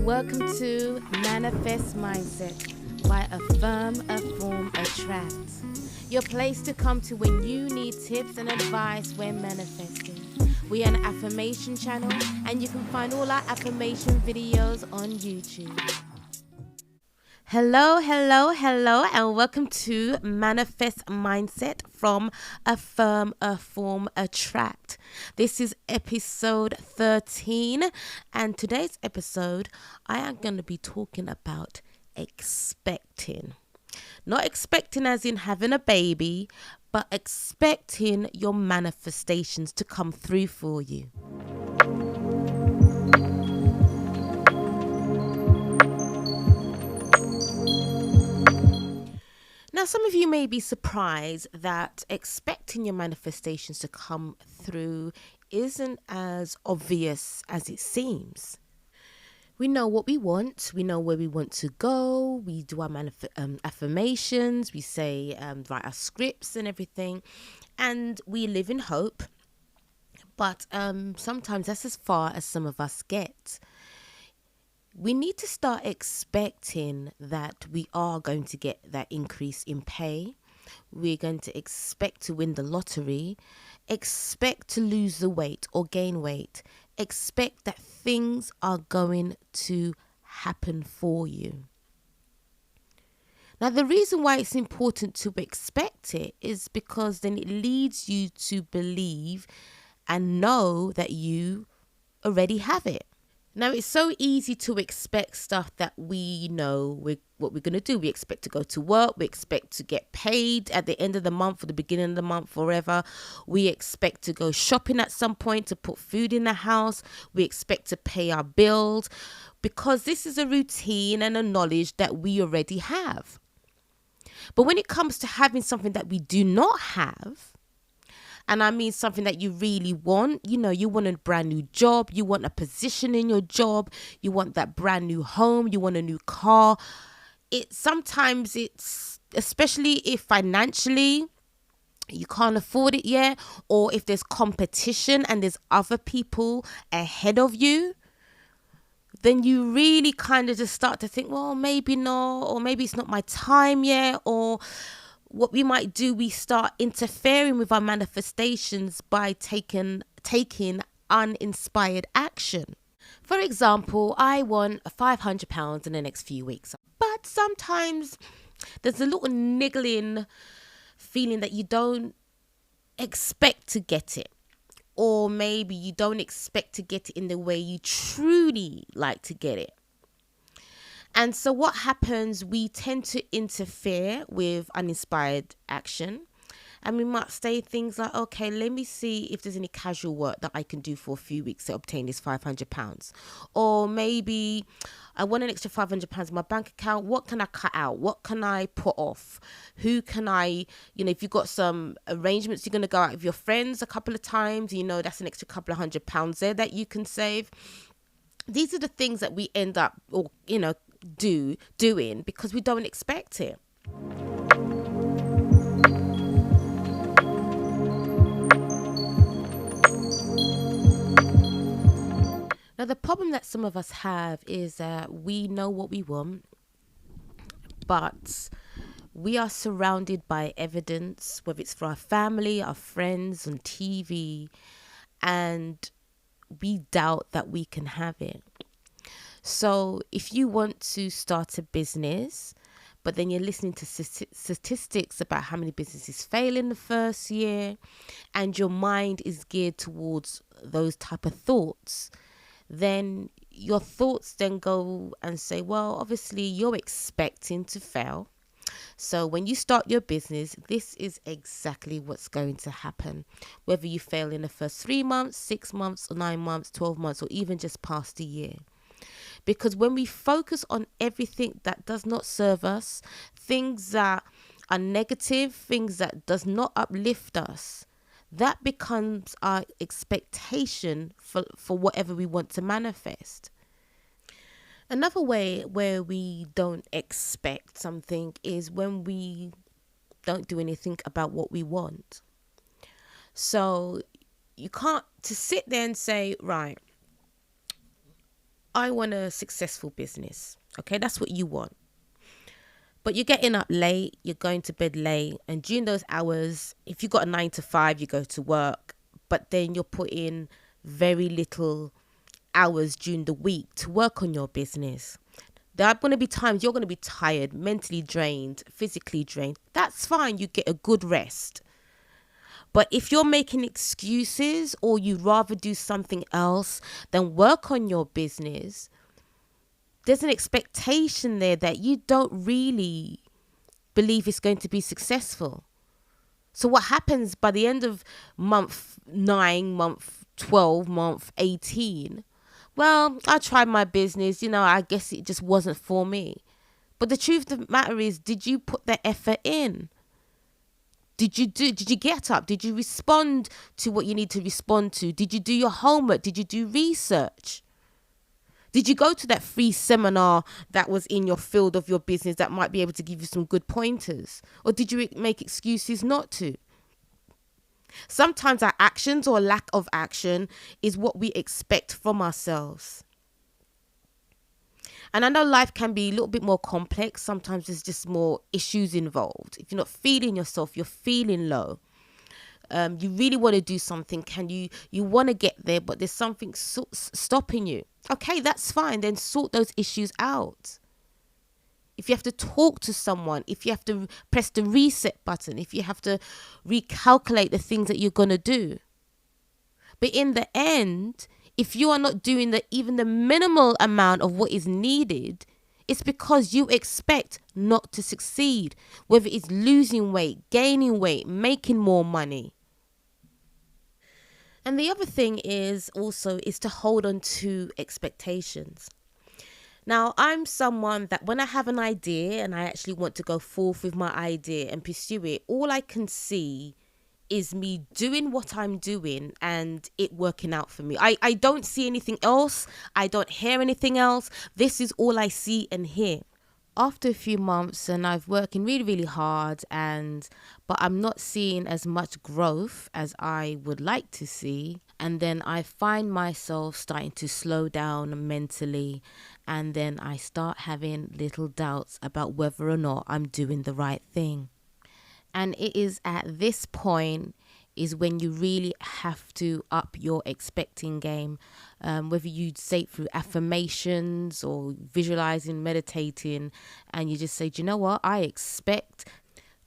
Welcome to Manifest Mindset by Affirm Afform Attract. Your place to come to when you need tips and advice when manifesting. We are an affirmation channel and you can find all our affirmation videos on YouTube. Hello, and welcome to Manifest Mindset from Affirm Afform Attract. This is episode 13, and today's episode, I am going to be talking about expecting. Not expecting as in having a baby, but expecting your manifestations to come through for you. Now, some of you may be surprised that expecting your manifestations to come through isn't as obvious as it seems. We know what we want. We know where we want to go. We do our affirmations. We say, write our scripts and everything. And we live in hope. But sometimes that's as far as some of us get. We need to start expecting that we are going to get that increase in pay. We're going to expect to win the lottery, expect to lose the weight or gain weight, expect that things are going to happen for you. Now, the reason why it's important to expect it is because then it leads you to believe and know that you already have it. Now, it's so easy to expect stuff that we know what we're going to do. We expect to go to work. We expect to get paid at the end of the month or the beginning of the month, forever. We expect to go shopping at some point to put food in the house. We expect to pay our bills because this is a routine and a knowledge that we already have. But when it comes to having something that we do not have, and I mean something that you really want, you want a brand new job, you want a position in your job, you want that brand new home, you want a new car. Sometimes it's, especially if financially you can't afford it yet, or if there's competition and there's other people ahead of you, then you really kind of just start to think, well, maybe not, or maybe it's not my time yet, or what we might do, we start interfering with our manifestations by taking uninspired action. For example, I want £500 in the next few weeks. But sometimes there's a little niggling feeling that you don't expect to get it. Or maybe you don't expect to get it in the way you truly like to get it. And so what happens, we tend to interfere with uninspired action. And we might say things like, okay, let me see if there's any casual work that I can do for a few weeks to obtain this £500. Or maybe I want an extra £500 in my bank account. What can I cut out? What can I put off? Who can I, if you've got some arrangements, you're going to go out with your friends a couple of times, that's an extra couple of £100 there that you can save. These are the things that we end up, doing because we don't expect it. Now, the problem that some of us have is that we know what we want, but we are surrounded by evidence, whether it's for our family, our friends, on TV, and we doubt that we can have it. So if you want to start a business, but then you're listening to statistics about how many businesses fail in the first year, and your mind is geared towards those type of thoughts, then your thoughts then go and say, well, obviously you're expecting to fail. So when you start your business, this is exactly what's going to happen. Whether you fail in the first 3 months, 6 months, or 9 months, 12 months, or even just past a year. Because when we focus on everything that does not serve us, things that are negative, things that does not uplift us, that becomes our expectation for whatever we want to manifest. Another way where we don't expect something is when we don't do anything about what we want. So you can't, to sit there and say, right, I want a successful business. Okay, that's what you want. But you're getting up late, you're going to bed late, and during those hours, if you got a 9 to 5, you go to work, but then you're putting very little hours during the week to work on your business. There are going to be times you're going to be tired, mentally drained, physically drained. That's fine. You get a good rest. But if you're making excuses or you'd rather do something else than work on your business, there's an expectation there that you don't really believe it's going to be successful. So what happens by the end of month 9, month 12, month 18? Well, I tried my business, I guess it just wasn't for me. But the truth of the matter is, did you put the effort in? Did you get up? Did you respond to what you need to respond to? Did you do your homework? Did you do research? Did you go to that free seminar that was in your field of your business that might be able to give you some good pointers? Or did you make excuses not to? Sometimes our actions or lack of action is what we expect from ourselves. And I know life can be a little bit more complex. Sometimes there's just more issues involved. If you're not feeling yourself, you're feeling low. You really want to do something. You want to get there, but there's something stopping you. Okay, that's fine. Then sort those issues out. If you have to talk to someone, if you have to press the reset button, if you have to recalculate the things that you're going to do. But in the end, if you are not doing even the minimal amount of what is needed, it's because you expect not to succeed, whether it's losing weight, gaining weight, making more money. And the other thing is to hold on to expectations. Now, I'm someone that when I have an idea and I actually want to go forth with my idea and pursue it, all I can see is me doing what I'm doing and it working out for me. I don't see anything else. I don't hear anything else. This is all I see and hear. After a few months and I've working really, really hard but I'm not seeing as much growth as I would like to see. And then I find myself starting to slow down mentally. And then I start having little doubts about whether or not I'm doing the right thing. And it is at this point is when you really have to up your expecting game, whether you say it through affirmations or visualizing, meditating, and you just say, do you know what? I expect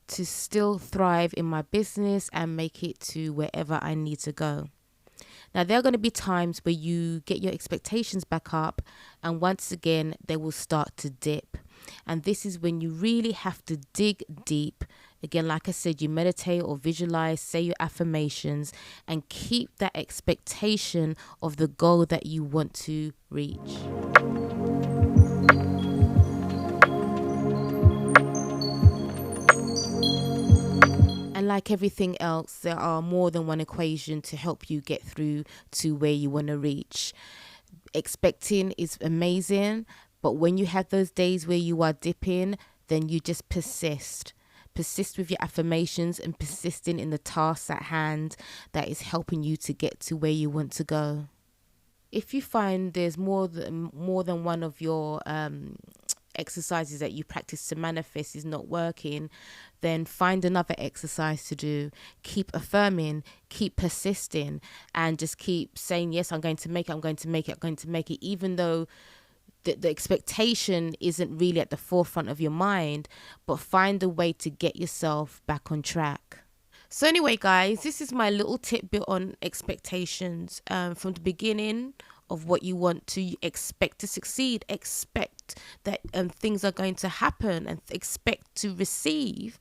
to still thrive in my business and make it to wherever I need to go. Now, there are going to be times where you get your expectations back up and once again, they will start to dip. And this is when you really have to dig deep. Again, like I said, you meditate or visualize, say your affirmations and keep that expectation of the goal that you want to reach. And like everything else, there are more than one equation to help you get through to where you want to reach. Expecting is amazing, but when you have those days where you are dipping, then you just persist. Persist with your affirmations and persisting in the tasks at hand that is helping you to get to where you want to go. If you find there's more than one of your exercises that you practice to manifest is not working, then find another exercise to do. Keep affirming, keep persisting, and just keep saying, yes, I'm going to make it, I'm going to make it, I'm going to make it, even though the expectation isn't really at the forefront of your mind, but find a way to get yourself back on track. So anyway, guys, this is my little tidbit on expectations from the beginning of what you want to expect to succeed. Expect that things are going to happen and expect to receive.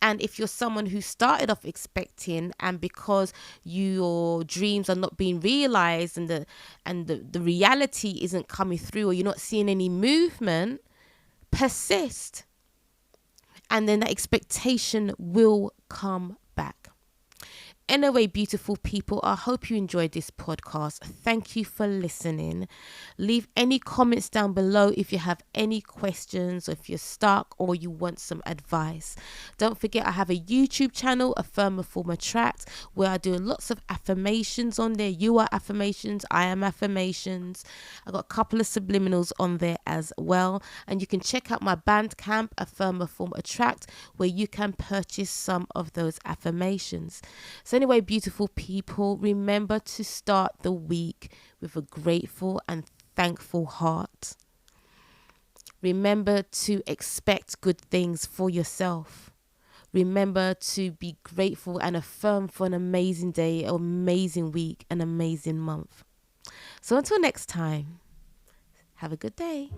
And if you're someone who started off expecting and because your dreams are not being realized and the reality isn't coming through or you're not seeing any movement, persist. And then that expectation will come back. Anyway, beautiful people, I hope you enjoyed this podcast. Thank you for listening. Leave any comments down below if you have any questions, or if you're stuck or you want some advice. Don't forget, I have a YouTube channel, Affirm Afform Attract, where I do lots of affirmations on there. You are affirmations, I am affirmations. I got a couple of subliminals on there as well. And you can check out my Bandcamp, Affirm Afform Attract, where you can purchase some of those affirmations. So anyway, beautiful people, remember to start the week with a grateful and thankful heart. Remember to expect good things for yourself. Remember to be grateful and affirm for an amazing day, an amazing week, an amazing month. So until next time, have a good day.